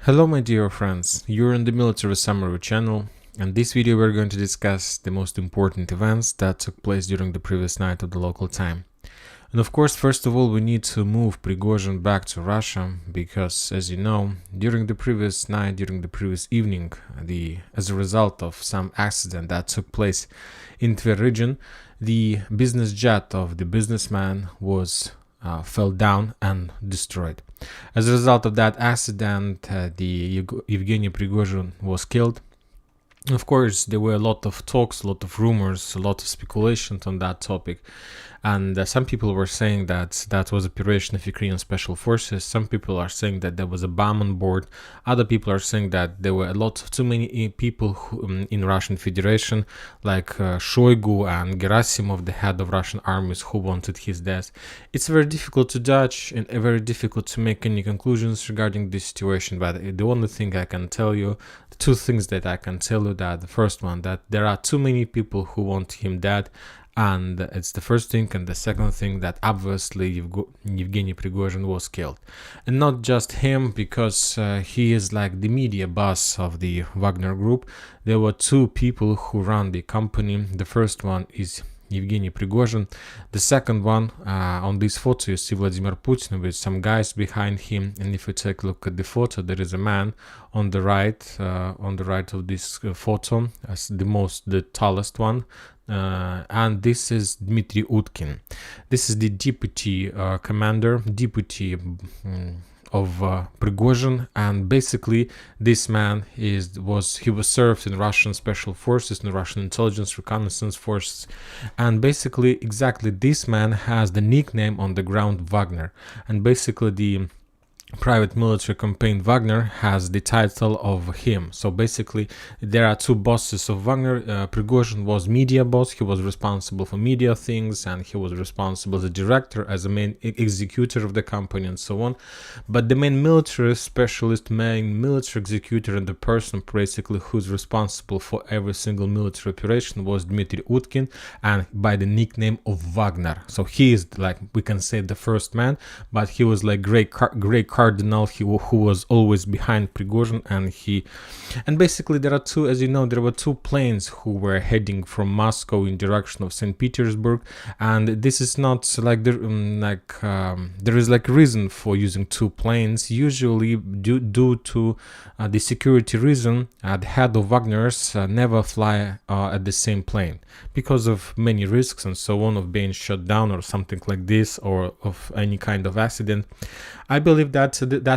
Hello my dear friends, you're in the Military Summary channel, and this video we're going to discuss the most important events that took place during the previous night of the local time. And of course, first of all, we need to move Prigozhin back to Russia, because as you know, during the previous night, during the previous evening, as a result of some accident that took place in Tver region, the business jet of the businessman fell down and destroyed. As a result of that accident, the Yevgeny Prigozhin was killed. Of course, there were a lot of talks, a lot of rumors, a lot of speculations on that topic. And some people were saying that that was operation of Ukrainian special forces. Some people are saying that there was a bomb on board. Other people are saying that there were too many people in Russian Federation, like Shoigu and Gerasimov, the head of Russian armies, who wanted his death. It's very difficult to judge and very difficult to make any conclusions regarding this situation. But the only thing I can tell you, the two things that I can tell you, that the first one, that there are too many people who want him dead. And it's the first thing, and the second thing, that obviously Yevgeny Prigozhin was killed. And not just him, because he is like the media boss of the Wagner group. There were two people who run the company. The first one is Yevgeny Prigozhin. The second one, on this photo you see Vladimir Putin with some guys behind him, and if you take a look at the photo, there is a man on the right of this photo, as the tallest one, and this is Dmitry Utkin. This is the deputy commander, of Prigozhin, and basically this man was served in Russian special forces, in Russian intelligence reconnaissance forces, and basically exactly this man has the nickname on the ground Wagner, and basically the private military campaign Wagner has the title of him. So basically there are two bosses of Wagner. Prigozhin was media boss. He was responsible for media things, and he was responsible as a director, as a main executor of the company, and so on. But the main military specialist, main military executor, and the person basically who's responsible for every single military operation was Dmitry Utkin, and by the nickname of Wagner. So he is, like, we can say, the first man, but he was like great cardinal, who was always behind Prigozhin, and basically there were two planes who were heading from Moscow in direction of St. Petersburg, and this is not like there is like a reason for using two planes. Usually due to the security reason, the head of Wagner's never fly at the same plane because of many risks and so on, of being shot down or something like this, or of any kind of accident. I believe that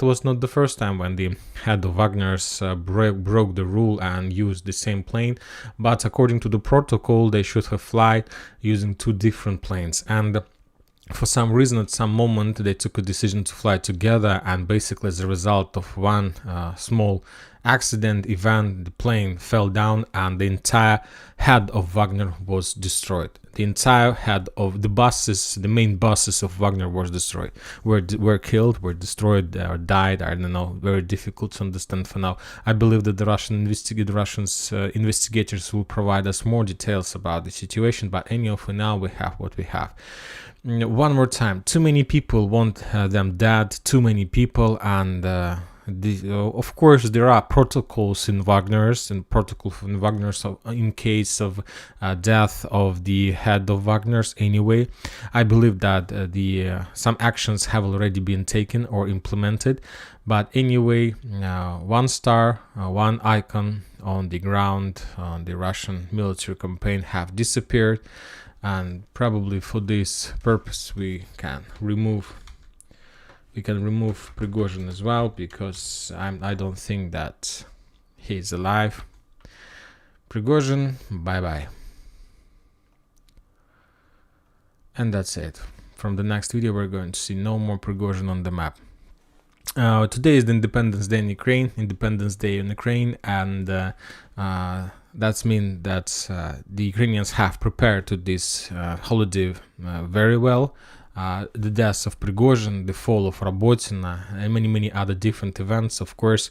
was not the first time when the head of Wagner's broke the rule and used the same plane, but according to the protocol they should have flied using two different planes, and for some reason at some moment they took a decision to fly together, and basically as a result of one small accident event, the plane fell down and the entire head of Wagner was destroyed. The entire head of the main buses of Wagner was destroyed, were killed, were destroyed, or died. I don't know, very difficult to understand for now. I believe that the Russian investigators will provide us more details about the situation, but anyhow, for now we have what we have. One more time, too many people want them dead, too many people, and of course there are protocols in Wagner's, in case of death of the head of Wagner's. Anyway, I believe that some actions have already been taken or implemented, but anyway, one star, one icon on the ground on the Russian military campaign have disappeared, and probably for this purpose we can remove Prigozhin as well, because I don't think that he's alive. Prigozhin, bye-bye. And that's it. From the next video we're going to see no more Prigozhin on the map. Today is the Independence Day in Ukraine, and that means that the Ukrainians have prepared to this holiday very well. The death of Prigozhin, the fall of Rabotina, and many other different events, of course,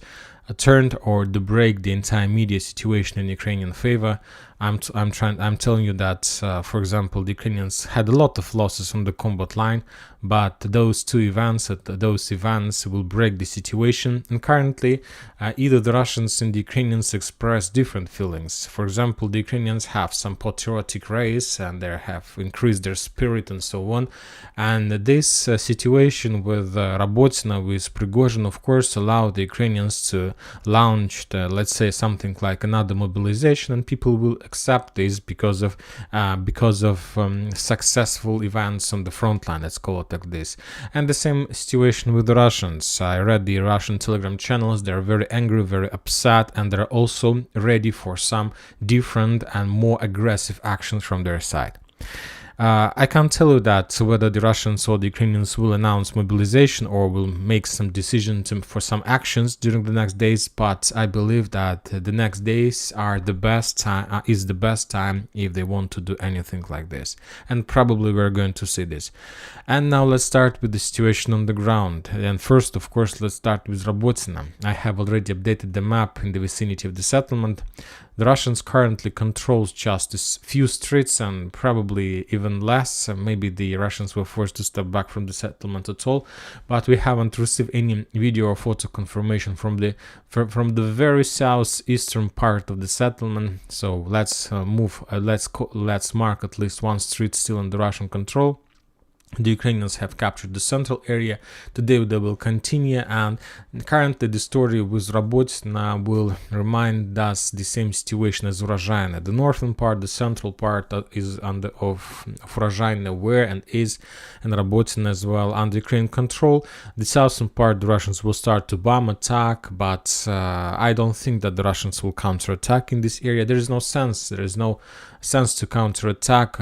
turned or to break the entire media situation in Ukrainian favor. I'm telling you that, for example, the Ukrainians had a lot of losses on the combat line, but those events will break the situation. And currently, either the Russians and the Ukrainians express different feelings. For example, the Ukrainians have some patriotic race and they have increased their spirit and so on. And this situation with Robotyna, with Prigozhin, of course, allowed the Ukrainians to launch, let's say, something like another mobilization, and people will accept this because of successful events on the front line, let's call it like this. And the same situation with the Russians. I read the Russian Telegram channels. They're very angry, very upset, and they're also ready for some different and more aggressive actions from their side. I can't tell you that whether the Russians or the Ukrainians will announce mobilization or will make some decision for some actions during the next days, but I believe that the next days are the best time, is the best time if they want to do anything like this. And probably we're going to see this. And now let's start with the situation on the ground. And first, of course, let's start with Robotyna. I have already updated the map in the vicinity of the settlement. The Russians currently controls just a few streets and probably even less. Maybe the Russians were forced to step back from the settlement at all, but we haven't received any video or photo confirmation from the very southeastern part of the settlement. So let's let's mark at least one street still under Russian control. The Ukrainians have captured the central area. Today they will continue, and currently the story with Robotyna will remind us the same situation as Urozhaine. The northern part, the central part is of Urozhaine were and is, and Robotyna as well under Ukrainian control. The southern part, the Russians will start to bomb attack, but I don't think that the Russians will counterattack in this area. There is no sense. There is no sense to counterattack,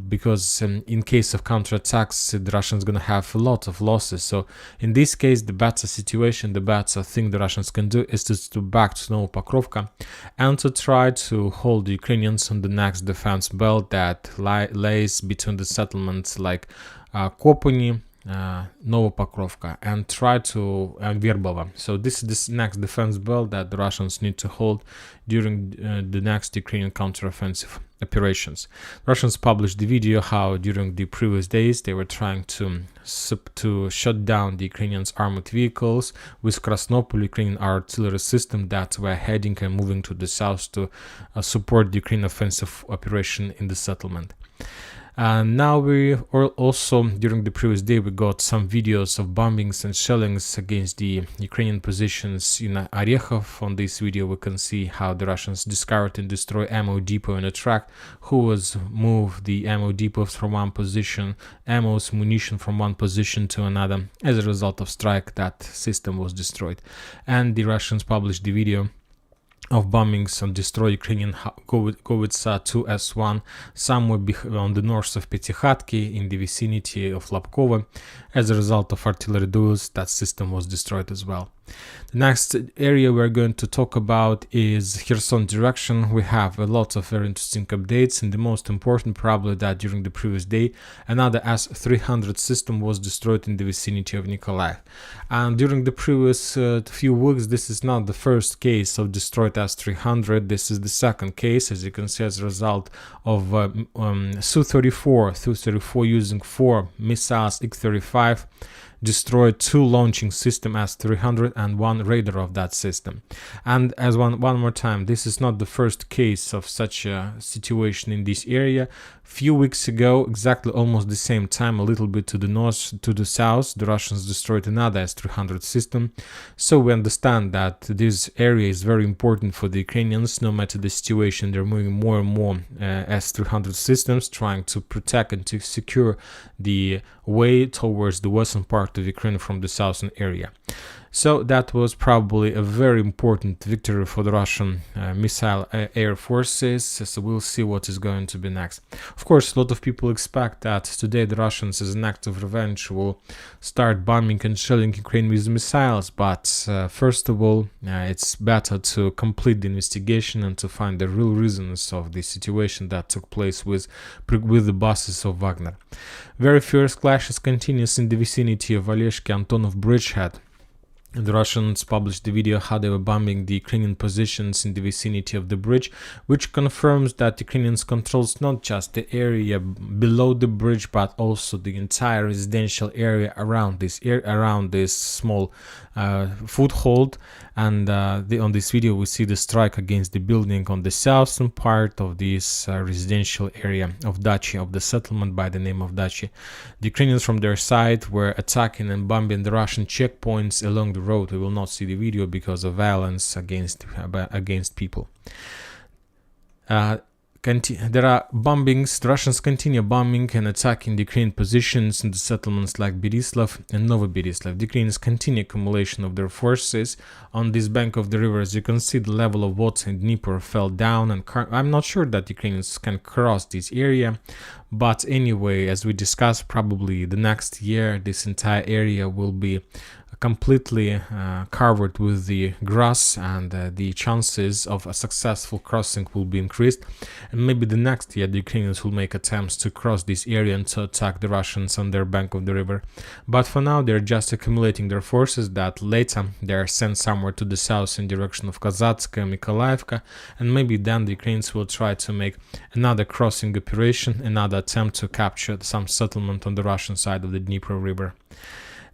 because in case of counterattacks, the Russians gonna have a lot of losses. So in this case, the better situation, the better thing the Russians can do is to back to Novopokrovka and to try to hold the Ukrainians on the next defense belt that lays between the settlements like Kopony, Novopokrovka, and try to Verbova. So this is this next defense belt that the Russians need to hold during the next Ukrainian counteroffensive operations. Russians published the video how during the previous days they were trying to shut down the Ukrainians' armored vehicles with Krasnopol Ukrainian artillery system that were heading and moving to the south to support the Ukrainian offensive operation in the settlement. Now we also, during the previous day, we got some videos of bombings and shellings against the Ukrainian positions in Orekhov. On this video we can see how the Russians discovered and destroyed ammo depot in a truck, who was moved the ammo depots from one position, munition from one position to another. As a result of strike, that system was destroyed. And the Russians published the video of bombings and destroy Ukrainian Hovitsa 2S1 somewhere on the north of Petykhatki in the vicinity of Lapkovo. As a result of artillery duels, that system was destroyed as well. The next area we're going to talk about is Kherson direction. We have a lot of very interesting updates, and the most important probably that during the previous day another S-300 system was destroyed in the vicinity of Nikolaev. And during the previous few weeks, this is not the first case of destroyed S-300. This is the second case, as you can see, as a result of Su-34 using 4 missiles X-35 destroyed 2 launching system S-300 and 1 radar of that system. And as one more time, this is not the first case of such a situation in this area. Few weeks ago, exactly almost the same time, a little bit to the north, to the south, the Russians destroyed another S-300 system. So we understand that this area is very important for the Ukrainians. No matter the situation, they're moving more and more S-300 systems, trying to protect and to secure the way towards the western part of Ukraine from the southern area. So that was probably a very important victory for the Russian missile air forces. So we'll see what is going to be next. Of course, a lot of people expect that today the Russians, as an act of revenge, will start bombing and shelling Ukraine with missiles. But first of all, it's better to complete the investigation and to find the real reasons of the situation that took place with the bosses of Wagner. Very fierce clashes continues in the vicinity of Oleshki Antonov bridgehead. And the Russians published the video how they were bombing the Ukrainian positions in the vicinity of the bridge, which confirms that Ukrainians controls not just the area below the bridge, but also the entire residential area around this small foothold. And on this video, we see the strike against the building on the southern part of this residential area of Dachi, of the settlement by the name of Dachi. The Ukrainians from their side were attacking and bombing the Russian checkpoints along the road. We will not see the video because of violence against people. There are bombings. The Russians continue bombing and attacking the Ukrainian positions in the settlements like Berislav and Novoberislav. The Ukrainians continue accumulation of their forces on this bank of the river. As you can see, the level of water in Dnieper fell down, and I'm not sure that Ukrainians can cross this area. But anyway, as we discussed, probably the next year this entire area will be completely covered with the grass, and the chances of a successful crossing will be increased. And maybe the next year the Ukrainians will make attempts to cross this area and to attack the Russians on their bank of the river. But for now they're just accumulating their forces that later they're sent somewhere to the south in direction of Kazatska and Mykolaiivka, and maybe then the Ukrainians will try to make another crossing operation, another attempt to capture some settlement on the Russian side of the Dnieper River.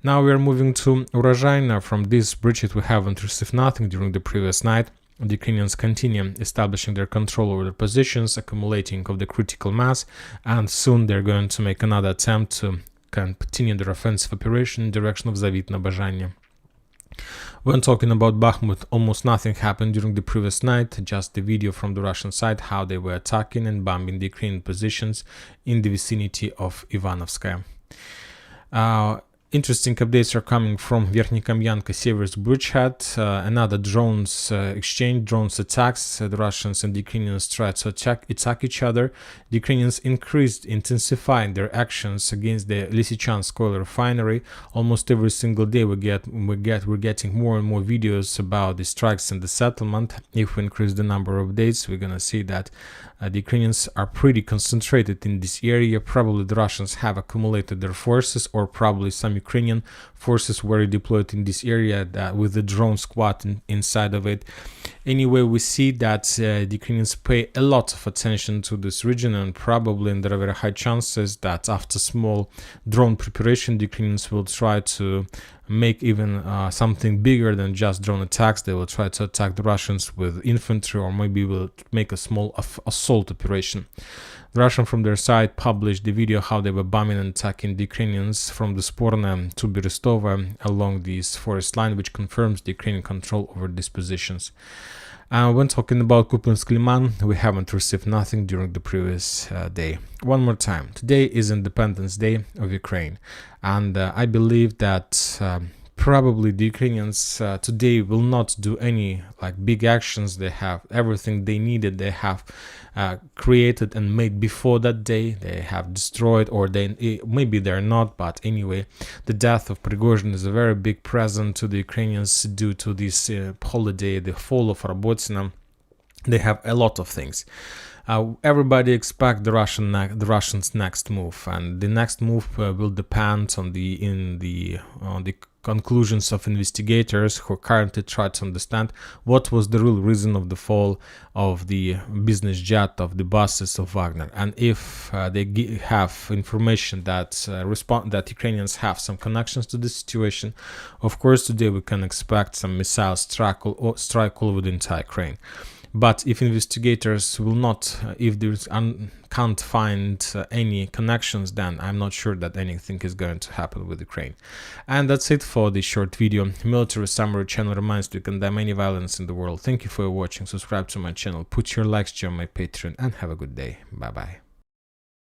Now we are moving to Urozhaina. From this bridge we haven't received nothing during the previous night. The Ukrainians continue establishing their control over their positions, accumulating of the critical mass, and soon they're going to make another attempt to continue their offensive operation in direction of Zavitna Bazhanya. When talking about Bakhmut, almost nothing happened during the previous night, just the video from the Russian side how they were attacking and bombing the Ukrainian positions in the vicinity of Ivanovskaya. Interesting updates are coming from Verkhnyikamyanka Seversk bridgehead. Another drones attacks. The Russians and the Ukrainians try to attack each other. The Ukrainians intensifying their actions against the Lysychansk oil refinery. Almost every single day we're getting more and more videos about the strikes in the settlement. If we increase the number of days, we're gonna see that the Ukrainians are pretty concentrated in this area. Probably the Russians have accumulated their forces, or probably some Ukrainian forces were deployed in this area with the drone squad inside of it. Anyway, we see that the Ukrainians pay a lot of attention to this region, and probably there are very high chances that after small drone preparation, the Ukrainians will try to make even something bigger than just drone attacks. They will try to attack the Russians with infantry, or maybe will make a small assault operation. The Russians from their side published the video how they were bombing and attacking the Ukrainians from the Sporna to Berestova along this forest line, which confirms the Ukrainian control over these positions. When talking about Kupinsk Liman, we haven't received nothing during the previous day. One more time, today is Independence Day of Ukraine, and I believe that probably the Ukrainians today will not do any big actions. They have everything they needed. They have created and made before that day. They have destroyed, or maybe they're not, but anyway, the death of Prigozhin is a very big present to the Ukrainians due to this holiday, the fall of Robotina. They have a lot of things. Everybody expects the Russians' next move, and the next move will depend on the conclusions of investigators who currently try to understand what was the real reason of the fall of the business jet, of the buses of Wagner, and if they have information that Ukrainians have some connections to the situation. Of course, today we can expect some missile strike all over the entire Ukraine. But if investigators will not, if they can't find any connections, then I'm not sure that anything is going to happen with Ukraine. And that's it for this short video. Military Summary channel reminds you to condemn any violence in the world. Thank you for watching. Subscribe to my channel, put your likes, join my Patreon, and have a good day. Bye bye.